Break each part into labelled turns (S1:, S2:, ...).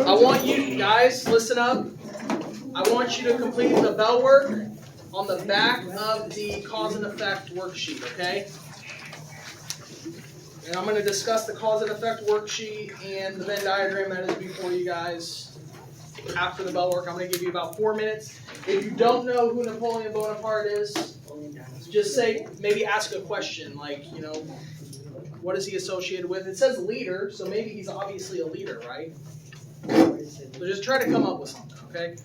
S1: I want you guys, listen up. I want you to complete the bell work on the back of the cause and effect worksheet, okay? And I'm going to discuss the cause and effect worksheet and the Venn diagram that is before you guys after the bell work. I'm going to give you about 4 minutes. If you don't know who Napoleon Bonaparte is, just say, maybe ask a question like, what is he associated with? It says leader, so maybe he's obviously a leader, right? So just try to come up with something, okay?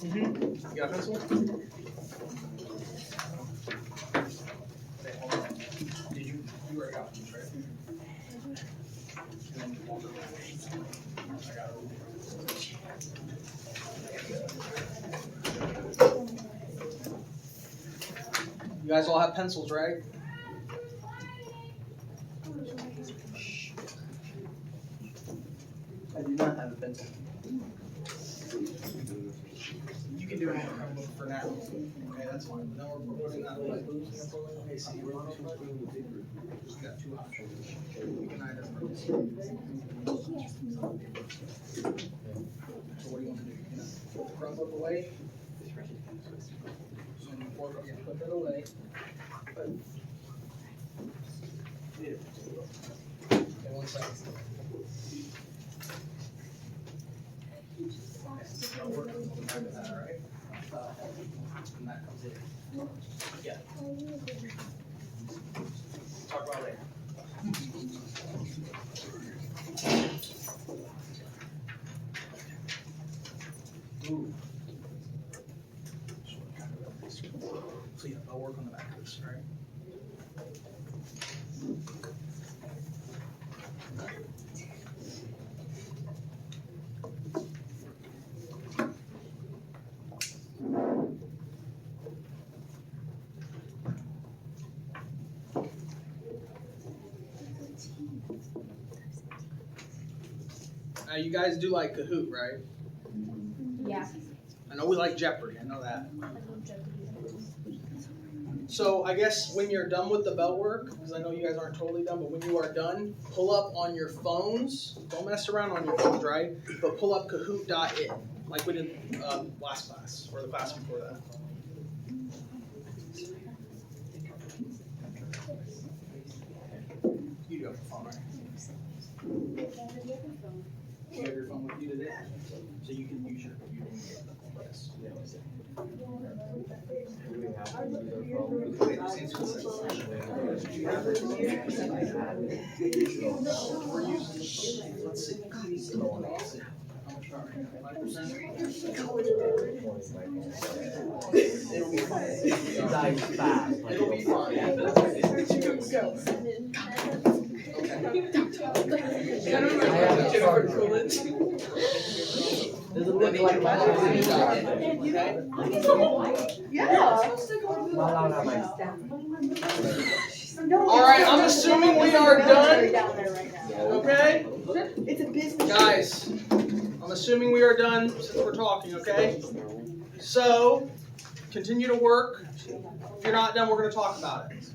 S1: You got a pencil? Okay, hold on. You already got these, right? And then Walter. I got it. You guys all have pencils, right?
S2: I do not have a pencil.
S1: You can do it for now. Okay, that's fine. But then we're putting that away. Okay, see, we're on just got 2 options. We can either. So what do you want to do? Put the crumb book away. So you put that away. Okay, 1 second. I'll work on the back of that, all right? And that comes in. Yeah. Talk about it later. Ooh. So yeah, I'll work on the back of this, all right? You guys do like Kahoot, right?
S3: Yeah.
S1: I know we like Jeopardy, I know that. So I guess when you're done with the bell work, because I know you guys aren't totally done, but when you are done, pull up on your phones. Don't mess around on your phones, right? But pull up Kahoot.it, like we did last class, or the class before that. You do have a phone, right? You have your phone with you today? So you can use your computer. Yes. Let's see. It'll be fine. It'll be fine.
S2: Does it look like my
S1: Alright, I'm assuming we are done. Okay?
S4: It's a business.
S1: Guys, I'm assuming we are done since we're talking, okay? So, continue to work. If you're not done, we're going to talk about it.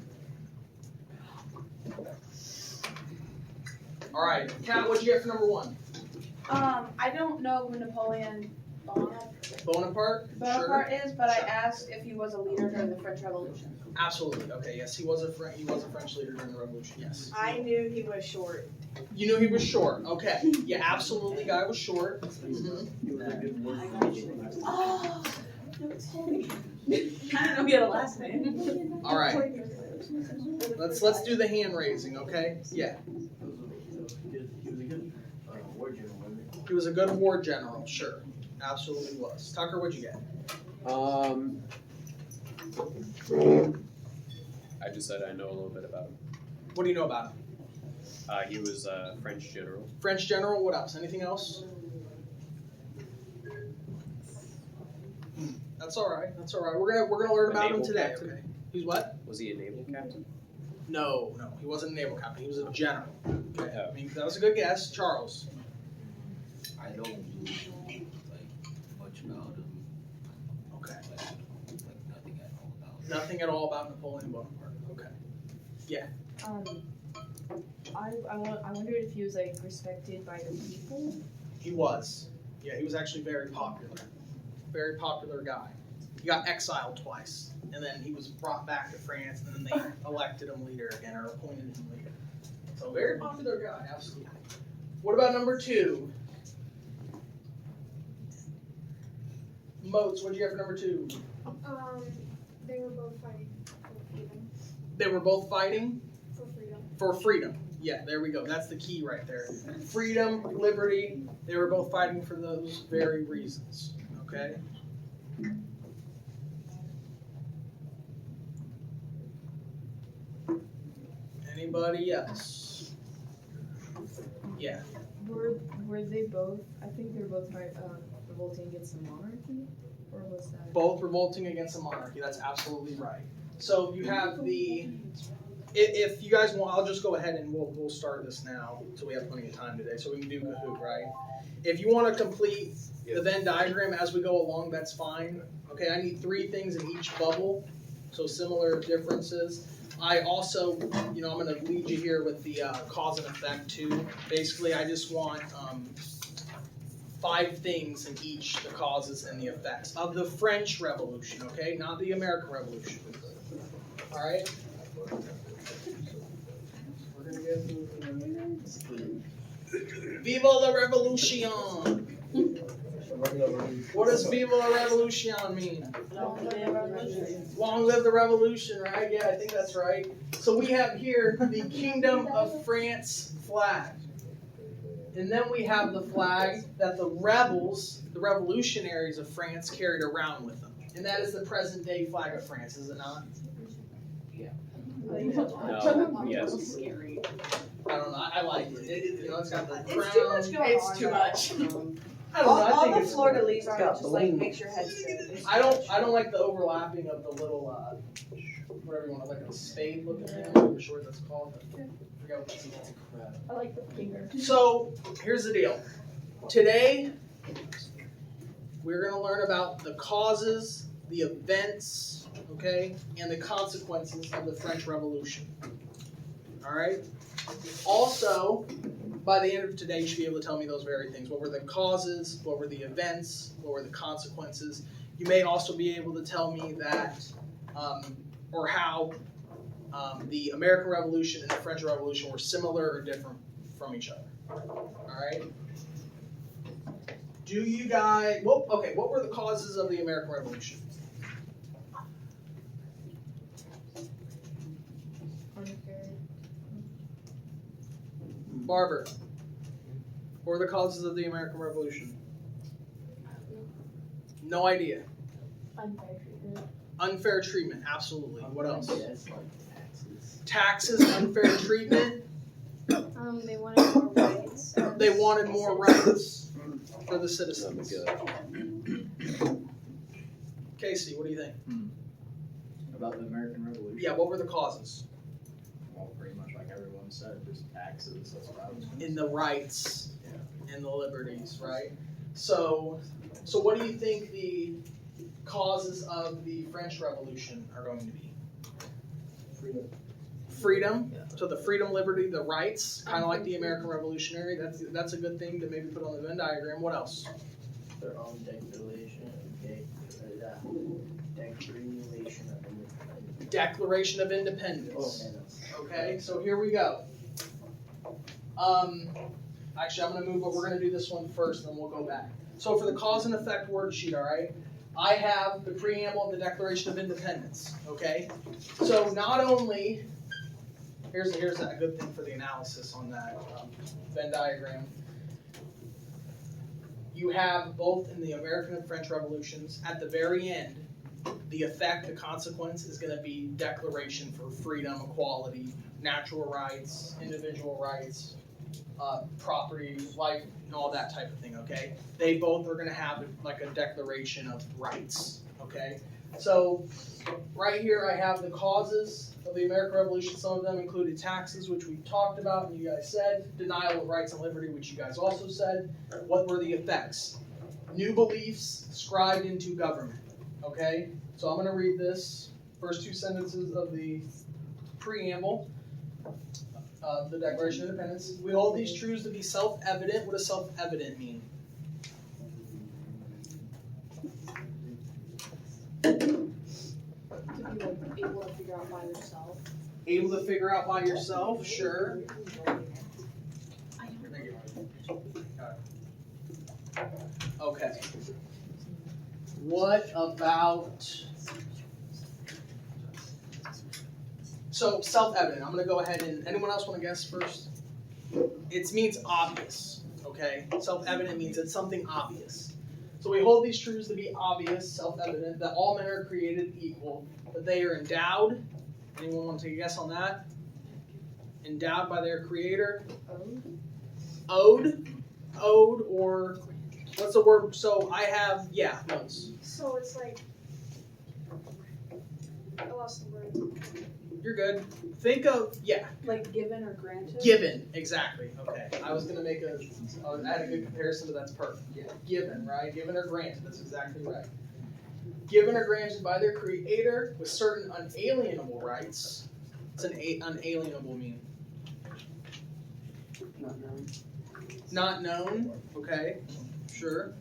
S1: Alright, Kat, what'd you get for number 1?
S3: I don't know who Napoleon
S1: Bonaparte?
S3: Bonaparte is, but
S1: Sure.
S3: I asked if he was a leader during the French Revolution.
S1: Absolutely. Okay, yes, he was a French leader during the Revolution, yes.
S4: I knew he was short.
S1: You knew he was short. Okay. Yeah, absolutely, guy was short. Mm-hmm.
S3: Oh, I don't know he had a last name.
S1: All right. Let's do the hand raising, okay? Yeah. He was a good war general, sure. Absolutely was. Tucker, what'd you get?
S5: I just said I know a little bit about him.
S1: What do you know about him?
S5: He was a French general.
S1: French general, what else? Anything else? That's all right. That's all right. We're gonna learn about him today, okay? He's what?
S5: Was he a naval captain?
S1: No, he wasn't a naval captain. He was a general. Okay.
S5: Oh.
S1: I mean, that was a good guess. Charles.
S6: I don't know like much about him.
S1: Okay.
S6: Like nothing at all.
S1: Nothing at all about Napoleon Bonaparte. Okay.
S7: I wondered if he was like respected by the people.
S1: He was. Yeah, he was actually very popular. Very popular guy. He got exiled twice, and then he was brought back to France, and then they elected him leader again, or appointed him leader. So very popular guy, absolutely. What about number 2? Moats, what do you have for number 2?
S8: They were both fighting for freedom.
S1: They were both fighting
S8: For freedom.
S1: for freedom. Yeah, there we go. That's the key right there. Freedom, liberty, they were both fighting for those very reasons. Okay? Anybody else? Yeah.
S7: Were they both? I think they were both revolting against the monarchy, or was that?
S1: Both revolting against the monarchy. That's absolutely right. So you have the. If you guys want, I'll just go ahead and we'll start this now, so we have plenty of time today, so we can do Kahoot, right? If you want to complete the Venn diagram as we go along, that's fine. Okay, I need 3 things in each bubble, so similar differences. I also, I'm going to lead you here with the cause and effect too. Basically, I just want 5 things in each, the causes and the effects of the French Revolution, okay? Not the American Revolution. All right? We're going to go through. Viva la Revolution! What does Viva la Revolution mean? Long live the revolution, right? Yeah, I think that's right. So we have here the Kingdom of France flag. And then we have the flag that the rebels, the revolutionaries of France, carried around with them. And that is the present day flag of France, is it not?
S5: No, yes.
S1: I don't know. I like it. It's got the crown.
S4: It's too much going on.
S3: It's too much.
S1: I don't know. I
S2: All
S1: think
S2: the
S1: it's
S2: fleur de
S1: cool.
S2: lis are just like makes your head spin.
S1: I don't like the overlapping of the little whatever you want, like a spade looking thing. I'm not even sure what that's called. But I forgot what that's called.
S7: I like the finger.
S1: So here's the deal. Today we're going to learn about the causes, the events, okay, and the consequences of the French Revolution. All right. Also, by the end of today, you should be able to tell me those very things. What were the causes? What were the events? What were the consequences? You may also be able to tell me that, or how the American Revolution and the French Revolution were similar or different from each other. All right. Do you guys? Well, okay. What were the causes of the American Revolution? Barber. What were the causes of the American Revolution? No idea.
S7: Unfair treatment.
S1: Unfair treatment, absolutely. What else?
S2: Yes, like taxes.
S1: Taxes, unfair treatment.
S8: They wanted more rights.
S1: They wanted more rights for the citizens. Casey, what do you think?
S6: About the American Revolution?
S1: Yeah, what were the causes?
S6: Well, pretty much like everyone said, just taxes, that's what I was gonna
S1: In the rights and the liberties, right? So what do you think the causes of the French Revolution are going to be? Freedom. So the freedom, liberty, the rights, kind of like the American Revolutionary. That's a good thing to maybe put on the Venn diagram. What else?
S2: Their own declaration of
S1: Declaration of Independence. Okay, so here we go. Actually, I'm going to move, but we're going to do this one first, then we'll go back. So for the cause and effect worksheet, all right, I have the preamble of the Declaration of Independence. Okay, so not only here's a good thing for the analysis on that Venn diagram. You have both in the American and French Revolutions. At the very end, the effect, the consequence is going to be declaration for freedom, equality, natural rights, individual rights, property, life, and all that type of thing, okay? They both are going to have like a declaration of rights, okay? So right here I have the causes of the American Revolution. Some of them included taxes, which we talked about and you guys said, denial of rights and liberty, which you guys also said. What were the effects? New beliefs scribed into government, okay? So I'm going to read this. first two sentences of the preamble of the Declaration of Independence. We hold these truths to be self-evident. What does self-evident mean?
S3: To be like able to figure out by yourself.
S1: Able to figure out by yourself, sure. Okay. What about, so self-evident, I'm gonna go ahead and, anyone else wanna guess first? It means obvious, okay? Self-evident means it's something obvious. So we hold these truths to be obvious, self-evident, that all men are created equal, that they are endowed. Anyone want to take a guess on that? Endowed by their creator. Owed, or what's the word? So I have, notes.
S8: So it's like, I lost the word.
S1: You're good. Think of,
S3: Like given or granted?
S1: given, exactly. Okay. I was gonna make add a good comparison, but that's perfect. Yeah, given, right? Given or granted, that's exactly right. Given or granted by their creator with certain unalienable rights. What's unalienable mean?
S2: Not known.
S1: Not known, okay, sure.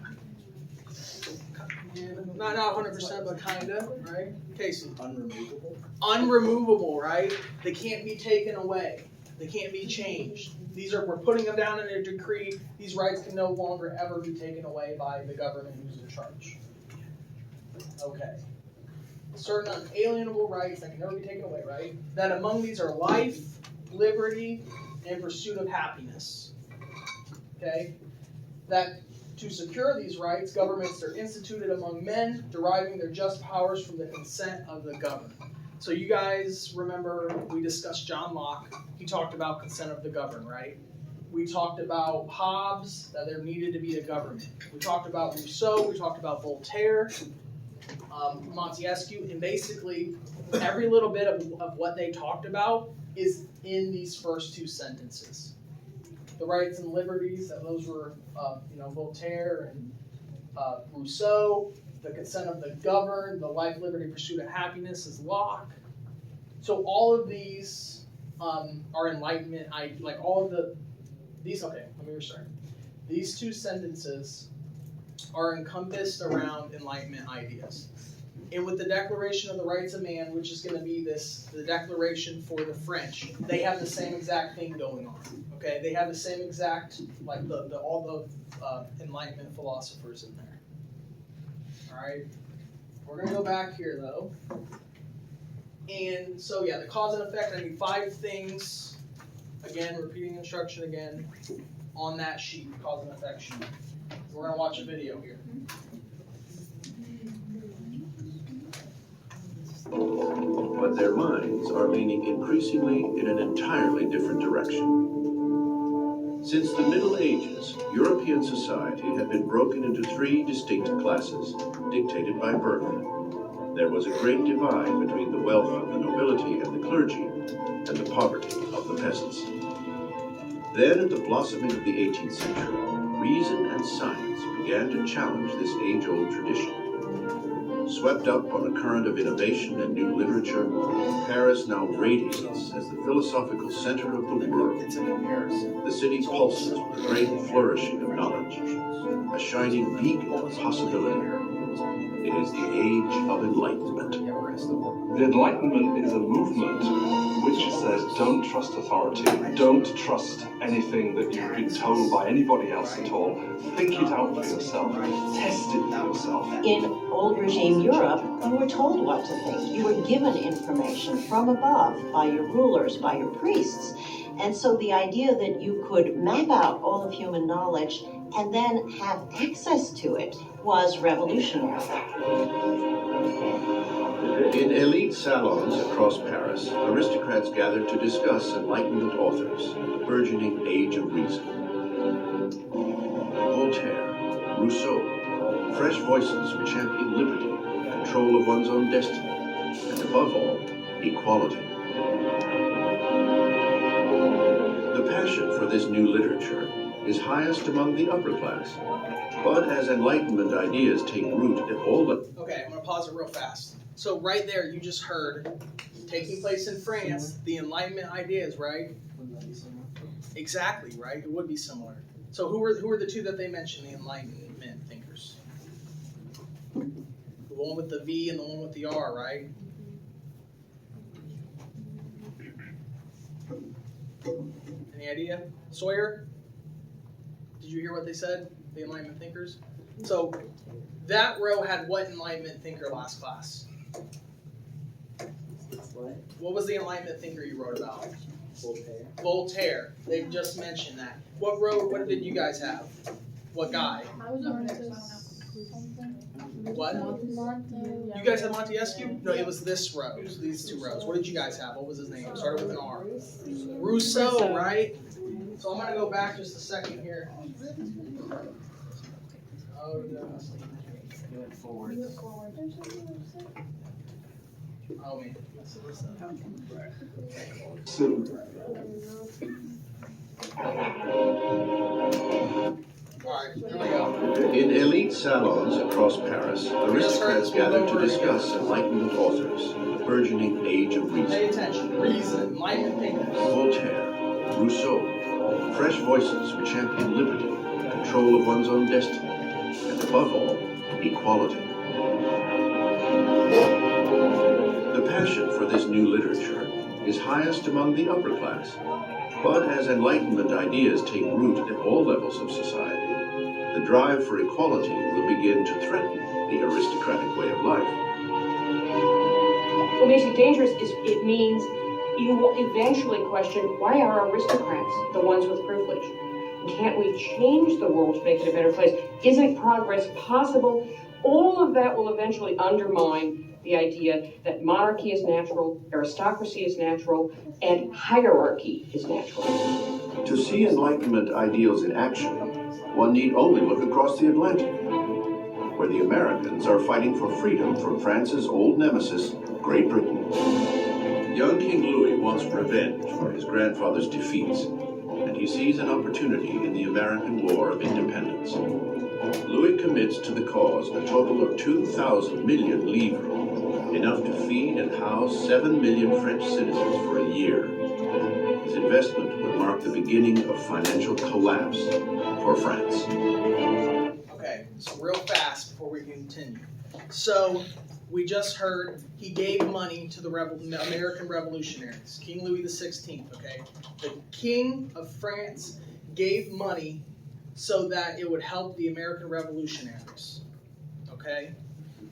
S1: Not 100%, but kinda, right? Casey.
S6: Unremovable.
S1: Unremovable, right? They can't be taken away. They can't be changed. We're putting them down in a decree. These rights can no longer ever be taken away by the government who's in charge. Okay. Certain unalienable rights that can never be taken away, right? That among these are life, liberty, and pursuit of happiness. Okay? That to secure these rights, governments are instituted among men, deriving their just powers from the consent of the governed. So you guys remember we discussed John Locke. He talked about consent of the governed, right? We talked about Hobbes, that there needed to be a government. We talked about Rousseau, we talked about Voltaire, Montesquieu, and basically every little bit of what they talked about is in these first two sentences. The rights and liberties, that those were, Voltaire and Rousseau. The consent of the governed, the life, liberty, pursuit of happiness is Locke. So all of these are Enlightenment. Let me restart. These two sentences are encompassed around Enlightenment ideas. And with the Declaration of the Rights of Man, which is going to be the Declaration for the French, they have the same exact thing going on. Okay, they have the same exact, all the Enlightenment philosophers in there. All right, we're going to go back here though. And so the cause and effect, I need 5 things. Again, repeating instruction again on that sheet, cause and effect sheet. We're going to watch a video here.
S9: But their minds are leaning increasingly in an entirely different direction. Since the Middle Ages, European society had been broken into 3 distinct classes, dictated by birth. There was a great divide between the wealth of the nobility and the clergy, and the poverty of the peasants. Then, at the blossoming of the 18th century, reason and science began to challenge this age-old tradition. Swept up on a current of innovation and new literature, Paris now radiates as the philosophical center of the world.
S1: It's a comparison.
S9: The city pulses with the great flourishing of knowledge, a shining beacon of possibility. It is the age of enlightenment.
S10: The Enlightenment is a movement which says don't trust authority, don't trust anything that you've been told by anybody else at all. Think it out for yourself, test it for yourself.
S11: In old regime Europe, you were told what to think. You were given information from above by your rulers, by your priests. And so the idea that you could map out all of human knowledge and then have access to it was revolutionary.
S9: In elite salons across Paris, aristocrats gathered to discuss Enlightenment authors, the burgeoning age of reason. Voltaire, Rousseau, fresh voices who champion liberty, control of one's own destiny, and above all, equality. The passion for this new literature is highest among the upper class. But as Enlightenment ideas take root at all the...
S1: Okay, I'm going to pause it real fast. So right there, you just heard, taking place in France, the Enlightenment ideas, right?
S2: Wouldn't that be similar?
S1: Exactly, right? It would be similar. So who are the two that they mentioned, the Enlightenment thinkers? The one with the V and the one with the R, right? Any idea? Sawyer? Did you hear what they said? The Enlightenment thinkers? So that row had what Enlightenment thinker last class?
S2: What?
S1: What was the Enlightenment thinker you wrote about?
S2: Voltaire.
S1: Voltaire. They just mentioned that. What row, what did you guys have? What guy?
S3: I was over there, so I don't know.
S1: What? You guys had Montesquieu? No, it was this row. These two rows. What did you guys have? What was his name? Started with an R. Rousseau, right? So I'm going to go back just a second here. Oh, no.
S2: You went forward.
S1: Oh, man.
S10: So,
S1: Alright, here we go.
S9: In elite salons across Paris, aristocrats gathered to discuss Enlightenment authors, the burgeoning age of
S1: Pay
S9: reason.
S1: attention. Reason. Enlightenment thinkers.
S9: Voltaire, Rousseau, fresh voices who champion liberty, control of one's own destiny, and above all, equality. The passion for this new literature is highest among the upper class. But as Enlightenment ideas take root at all levels of society, the drive for equality will begin to threaten the aristocratic way of life.
S12: What makes it dangerous is it means you will eventually question, why are aristocrats the ones with privilege? Can't we change the world to make it a better place? Isn't progress possible? All of that will eventually undermine the idea that monarchy is natural, aristocracy is natural, and hierarchy is natural.
S9: To see Enlightenment ideals in action, one need only look across the Atlantic, where the Americans are fighting for freedom from France's old nemesis, Great Britain. Young King Louis wants revenge for his grandfather's defeats, and he sees an opportunity in the American War of Independence. Louis commits to the cause a total of 2,000 million livres, enough to feed and house 7 million French citizens for a year. His investment would mark the beginning of financial collapse for France.
S1: Okay, so real fast before we continue. So we just heard he gave money to the American revolutionaries, King Louis XVI, okay? The King of France gave money so that it would help the American revolutionaries, okay?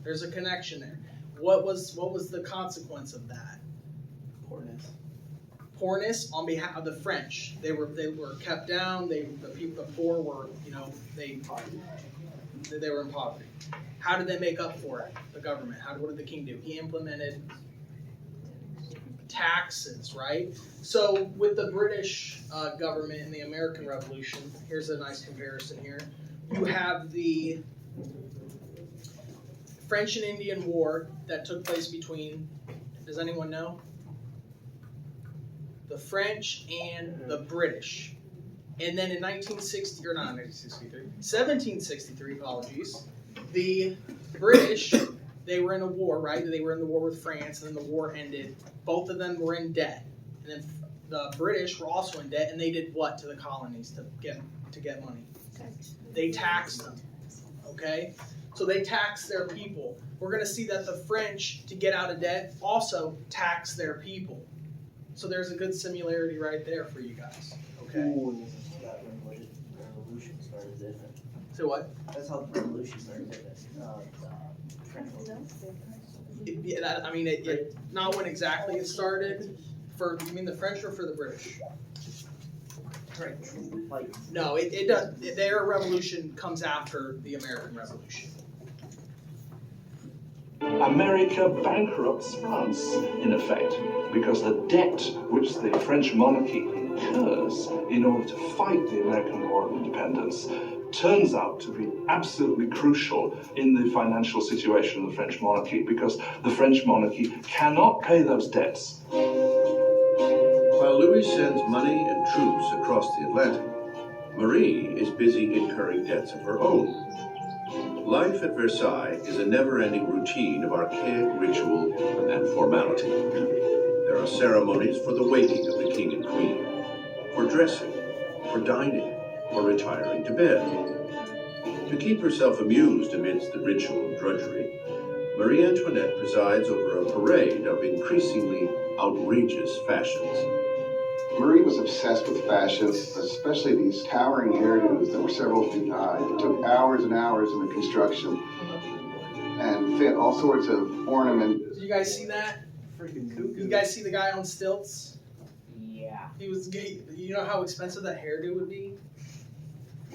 S1: There's a connection there. What was the consequence of that?
S2: Poorness.
S1: Poorness on behalf of the French. They were kept down. The poor were, they were in poverty. How did they make up for it? The government. What did the king do? He implemented taxes, right? So with the British government and the American Revolution, here's a nice comparison here. You have the French and Indian War that took place between, does anyone know? The French and the British. And then in 1763, apologies, the British, they were in a war, right? They were in the war with France, and then the war ended. Both of them were in debt. And then the British were also in debt, and they did what to the colonies to get money? They taxed them, okay? So they taxed their people. We're going to see that the French, to get out of debt, also tax their people. So there's a good similarity right there for you guys, okay?
S2: Ooh, that revolution started, didn't it?
S1: So what?
S2: That's how the revolution started, didn't it? French Revolution.
S1: Not when exactly it started. You mean the French or for the British?
S2: Like,
S1: No, it does. Their revolution comes after the American Revolution.
S10: America bankrupts France, in effect, because the debt which the French monarchy incurs in order to fight the American War of Independence turns out to be absolutely crucial in the financial situation of the French monarchy, because the French monarchy cannot pay those debts.
S9: While Louis sends money and troops across the Atlantic, Marie is busy incurring debts of her own. Life at Versailles is a never-ending routine of archaic ritual and formality. There are ceremonies for the waking of the king and queen, for dressing, for dining, for retiring to bed. To keep herself amused amidst the ritual drudgery, Marie Antoinette presides over a parade of increasingly outrageous fashions.
S13: Marie was obsessed with fashion, especially these towering hairdos that were several feet high. It took hours and hours in the construction and fit all sorts of ornaments.
S1: Did you guys see that?
S6: Freaking cuckoo.
S1: You guys see the guy on stilts?
S2: Yeah.
S1: He was, you know how expensive that hairdo would be?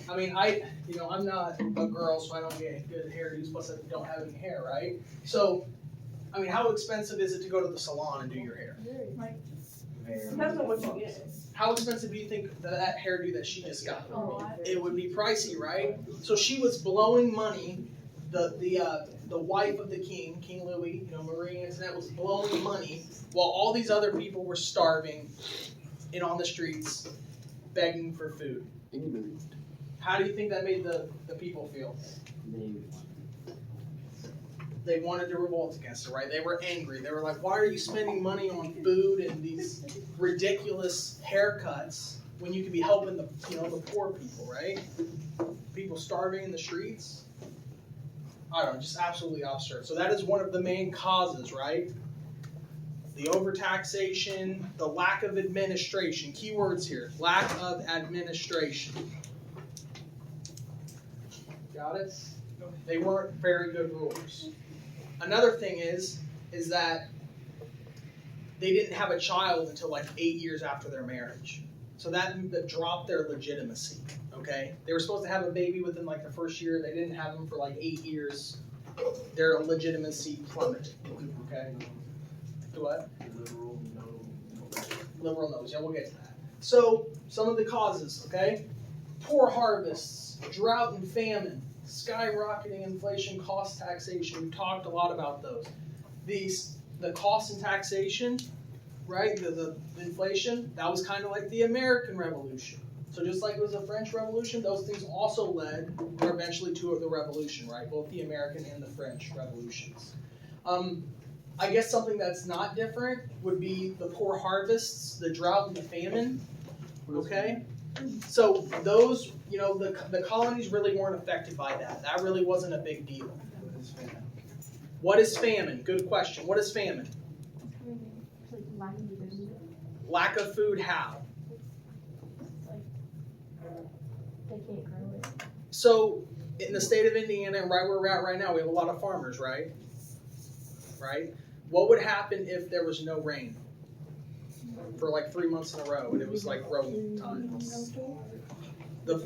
S1: I mean, I'm not a girl, so I don't get good hairdos, plus I don't have any hair, right? So, I mean, how expensive is it to go to the salon and do your hair?
S4: Depends on what you get.
S1: How expensive do you think that hairdo that she just got?
S3: A lot.
S1: It would be pricey, right? So she was blowing money. The wife of the king, King Louis, Marie Antoinette, was blowing money while all these other people were starving and on the streets begging for food. How do you think that made the people feel? They wanted to revolt against her, right? They were angry. They were like, why are you spending money on food and these ridiculous haircuts when you could be helping the poor people, right? People starving in the streets. I don't know, just absolutely absurd. So that is one of the main causes, right? The overtaxation, the lack of administration. Key words here, lack of administration. Got it? They weren't very good rulers. Another thing is that they didn't have a child until like 8 years after their marriage. So that dropped their legitimacy, okay? They were supposed to have a baby within like the first year. They didn't have them for like 8 years. Their legitimacy plummeted, okay? To what? Liberal no's, yeah, we'll get to that. So, some of the causes, okay? Poor harvests, drought and famine, skyrocketing inflation, cost taxation. We've talked a lot about those. The cost and taxation, right? The inflation, that was kind of like the American Revolution. So just like it was the French Revolution, those things also led eventually to the Revolution, right? Both the American and the French Revolutions. I guess something that's not different would be the poor harvests, the drought and the famine, okay? So those, the colonies really weren't affected by that. That really wasn't a big deal. What is famine? Good question. What is famine? Lack of food, how?
S3: They can't grow it.
S1: So, in the state of Indiana, right where we're at right now, we have a lot of farmers, right? Right? What would happen if there was no rain for like 3 months in a row and it was like growing time? The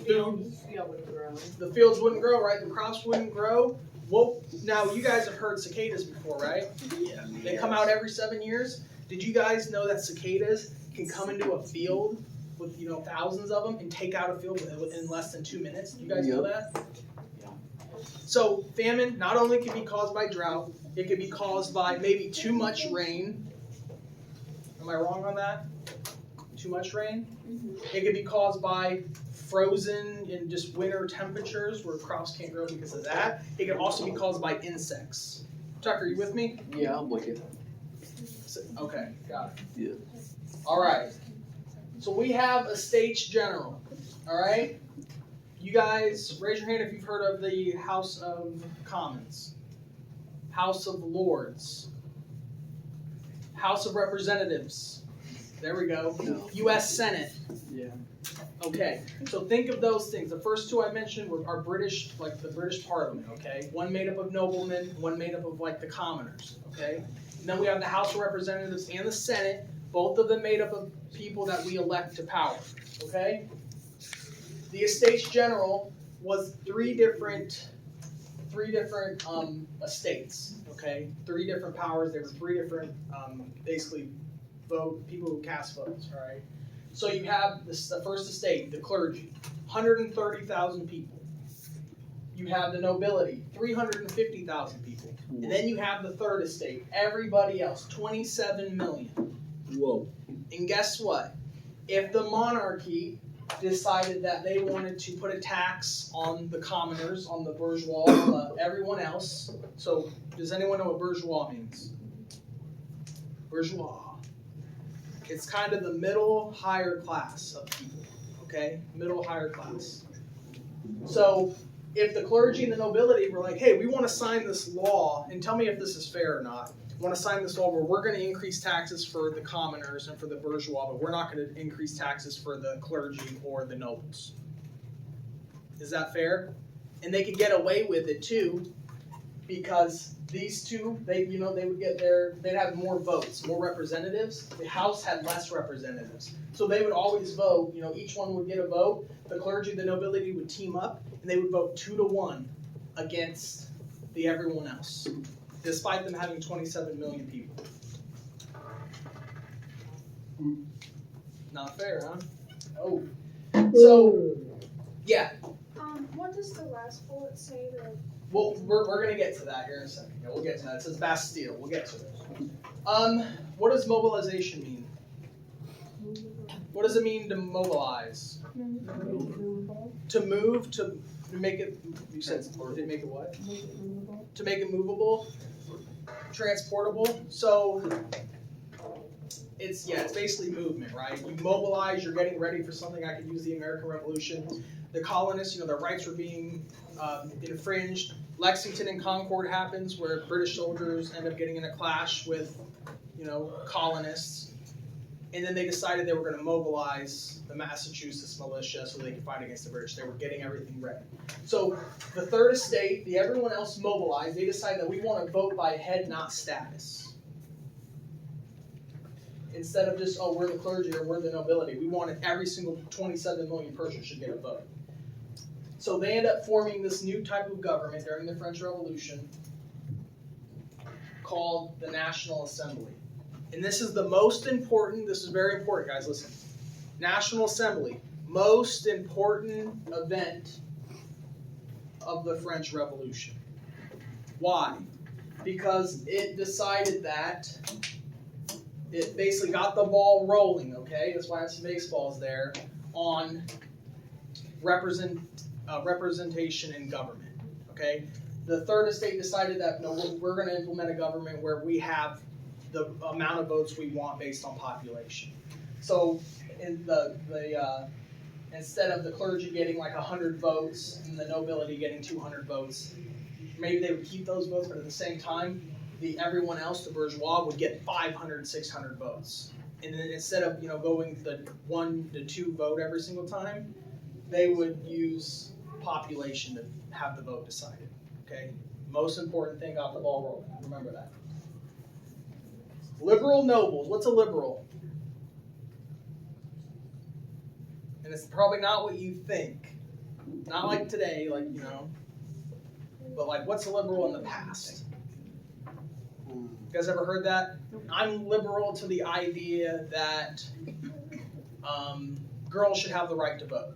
S1: fields wouldn't grow, right? The crops wouldn't grow. Well, now you guys have heard cicadas before, right?
S2: Yeah.
S1: They come out every 7 years. Did you guys know that cicadas can come into a field with thousands of them and take out a field in less than 2 minutes? Do you guys know that?
S2: Yeah.
S1: So famine not only can be caused by drought, it can be caused by maybe too much rain. Am I wrong on that? Too much rain? It can be caused by frozen in just winter temperatures where crops can't grow because of that. It can also be caused by insects. Tucker, are you with me?
S2: Yeah, I'm with you.
S1: Okay, got it.
S2: Yeah.
S1: All right. So we have a States General. All right. You guys, raise your hand if you've heard of the House of Commons, House of Lords, House of Representatives. There we go.
S2: No.
S1: U.S. Senate.
S2: Yeah.
S1: Okay, so think of those things. The first two I mentioned are British, like the British Parliament, okay? One made up of noblemen, one made up of like the commoners, okay? And then we have the House of Representatives and the Senate, both of them made up of people that we elect to power, okay? The Estates General was three different estates, okay? 3 different powers. There were 3 different, basically, people who cast votes, all right? So you have the first estate, the clergy, 130,000 people. You have the nobility, 350,000 people. And then you have the third estate, everybody else, 27 million.
S2: Whoa.
S1: And guess what? If the monarchy decided that they wanted to put a tax on the commoners, on the bourgeois, everyone else. So, does anyone know what bourgeois means? Bourgeois. It's kind of the middle higher class of people, okay? Middle higher class. So, if the clergy and the nobility were like, hey, we want to sign this law, and tell me if this is fair or not, want to sign this law where we're going to increase taxes for the commoners and for the bourgeois, but we're not going to increase taxes for the clergy or the nobles. Is that fair? And they could get away with it too, because these two, they would get they'd have more votes, more representatives. The House had less representatives, so they would always vote. Each one would get a vote. The clergy, the nobility would team up, and they would vote 2-1 against the everyone else, despite them having 27 million people. Not fair, huh? Oh. So, yeah.
S8: What does the last bullet say?
S1: Well, we're going to get to that here in a second. Yeah, we'll get to that. It says Bastille. We'll get to it. What does mobilization mean? What does it mean to mobilize? To move, to make it, you said, or did it make it what? To make it movable, transportable. So it's basically movement, right? You mobilize, you're getting ready for something. I could use the American Revolution. The colonists, their rights were being infringed. Lexington and Concord happens, where British soldiers end up getting in a clash with, colonists. And then they decided they were going to mobilize the Massachusetts militia so they could fight against the British. They were getting everything ready. So the third estate, everyone else mobilized. They decided that we want to vote by head, not status. Instead of just, we're the clergy or we're the nobility. We wanted every single 27 million person should get a vote. So they end up forming this new type of government during the French Revolution called the National Assembly. And this is the most important, this is very important, guys, listen. National Assembly, most important event of the French Revolution. Why? Because it decided that, it basically got the ball rolling, okay? That's why I have some baseballs there, on representation in government, okay? The third estate decided that, no, we're going to implement a government where we have the amount of votes we want based on population. So in instead of the clergy getting like 100 votes and the nobility getting 200 votes, maybe they would keep those votes, but at the same time, everyone else, the bourgeois, would get 500, 600 votes. And then instead of going the 1 to 2 vote every single time, they would use population to have the vote decided. Okay? Most important thing, got the ball rolling. Remember that. Liberal nobles. What's a liberal? And it's probably not what you think. Not like today, but what's a liberal in the past? You guys ever heard that? I'm liberal to the idea that girls should have the right to vote.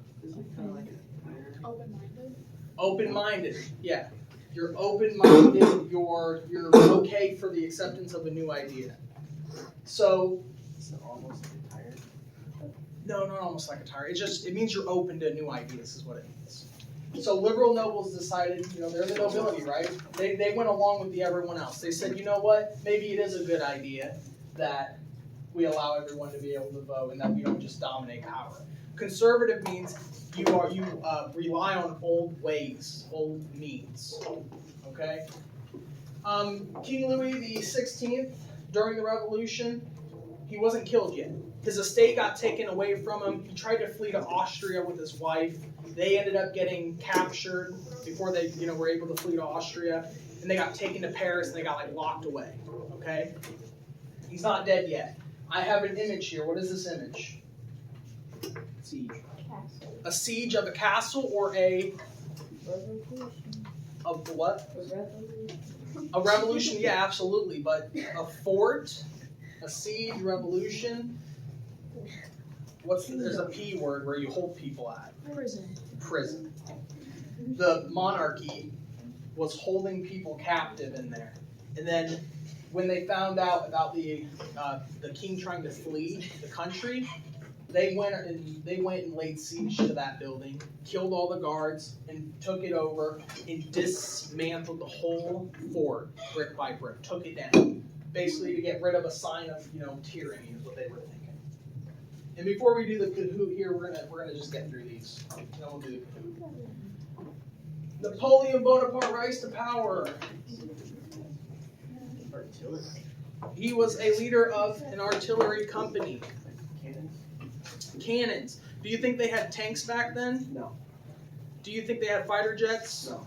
S8: Open-minded?
S1: Open-minded, yeah. You're open-minded, you're okay for the acceptance of a new idea. So
S2: almost like a tire?
S1: No, not almost like a tire. It means you're open to new ideas is what it means. So liberal nobles decided, they're the nobility, right? They went along with everyone else. They said, you know what, maybe it is a good idea that we allow everyone to be able to vote and that we don't just dominate power. Conservative means you rely on old ways, old means. Okay? King Louis XVI, during the Revolution, he wasn't killed yet. His estate got taken away from him. He tried to flee to Austria with his wife. They ended up getting captured before they, were able to flee to Austria. And they got taken to Paris and they got locked away. Okay? He's not dead yet. I have an image here. What is this image?
S2: Siege.
S1: A siege of a castle or a what? A revolution, yeah, absolutely. But a fort, a siege, revolution. There's a P word where you hold people at. Prison. The monarchy was holding people captive in there. And then when they found out about the king trying to flee the country, They went and laid siege to that building, killed all the guards, and took it over and dismantled the whole fort brick by brick. Took it down, basically to get rid of a sign of tyranny is what they were thinking. And before we do the Kahoot here, we're gonna just get through these. Then we'll do the Kahoot. Napoleon Bonaparte rise to power. He was a leader of an artillery company. Cannons. Do you think they had tanks back then?
S2: No.
S1: Do you think they had fighter jets?
S2: No.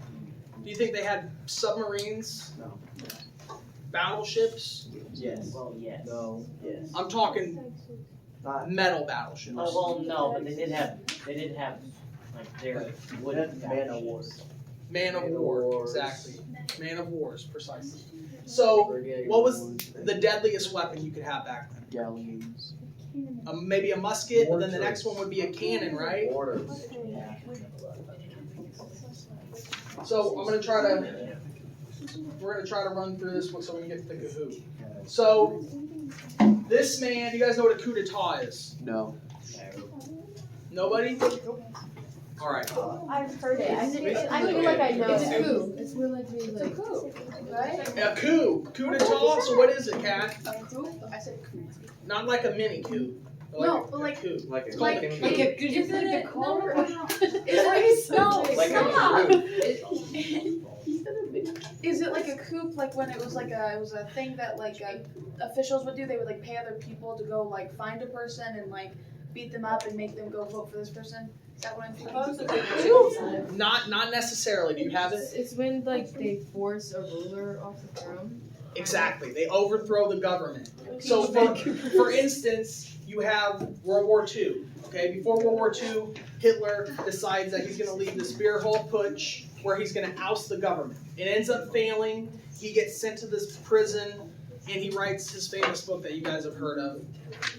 S1: Do you think they had submarines?
S2: No.
S1: Battleships?
S2: Yes.
S4: Well, yes.
S2: No. Yes.
S1: I'm talking
S2: Not
S1: metal battleships.
S4: Oh, well, no, but they did have like their wooden
S2: Man of Wars.
S1: Man of
S2: Man of
S1: War,
S2: Wars.
S1: exactly. Man of Wars, precisely. So,
S2: Brigade
S1: what was
S2: Wars.
S1: the deadliest weapon you could have back then?
S2: Galleons.
S1: Maybe a musket, but then the next one would be a cannon, right?
S2: Mortars.
S1: So we're gonna try to run through this one so we can get to the Kahoot. So this man, you guys know what a coup d'etat is?
S2: No.
S1: Nobody? All right.
S3: I've heard it. I feel like I know
S7: It's a
S3: it.
S7: coup. It's where like we
S3: It's a
S7: like.
S3: coup, right?
S1: A coup d'etat. So what is it, Kat?
S3: A coup? I said coup.
S1: Not like a mini coup.
S3: No,
S1: a
S3: but like-
S1: coup.
S2: Like
S1: It's
S2: a
S1: called a
S3: like-
S1: coup.
S3: like a-
S7: Is it like a car?
S3: It's like no,
S2: Like
S3: stop.
S2: a
S3: Is it like a coup? Like when it was a thing that officials would do? They would like pay other people to go like find a person and like beat them up and make them go vote for this person. Is that what I'm thinking?
S1: Not necessarily. Do you have it?
S7: It's when like they force a ruler off the throne.
S1: Exactly. They overthrow the government. So for instance, you have World War II. Okay, before World War II, Hitler decides that he's going to lead this Beerhall Putsch where he's going to oust the government. It ends up failing. He gets sent to this prison, and he writes his famous book that you guys have heard of.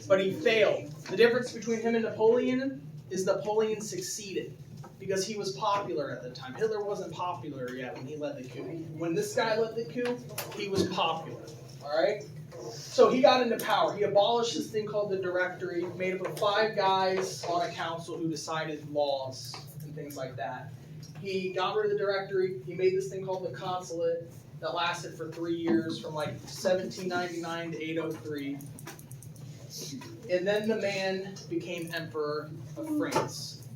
S1: But he failed. The difference between him and Napoleon is Napoleon succeeded because he was popular at the time. Hitler wasn't popular yet when he led the coup. When this guy led the coup, he was popular. All right? So he got into power. He abolished this thing called the Directory, made up of 5 guys on a council who decided laws and things like that. He got rid of the Directory. He made this thing called the Consulate that lasted for 3 years, from like 1799 to 803. And then the man became Emperor of France.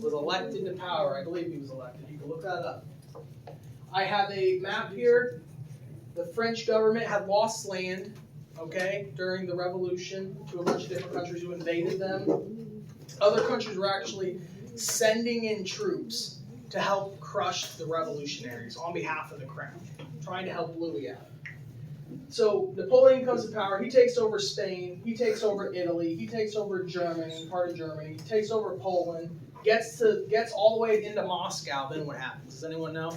S1: Was elected to power. I believe he was elected. You can look that up. I have a map here. The French government had lost land, okay, during the revolution to a bunch of different countries who invaded them. Other countries were actually sending in troops to help crush the revolutionaries on behalf of the crown, trying to help Louis out. So Napoleon comes to power. He takes over Spain. He takes over Italy. He takes over Germany, part of Germany. He takes over Poland. Gets all the way into Moscow. Then what happens? Does anyone know?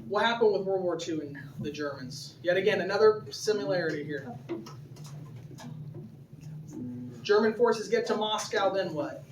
S1: What happened with World War II and the Germans? Yet again, another similarity here. German forces get to Moscow. Then what?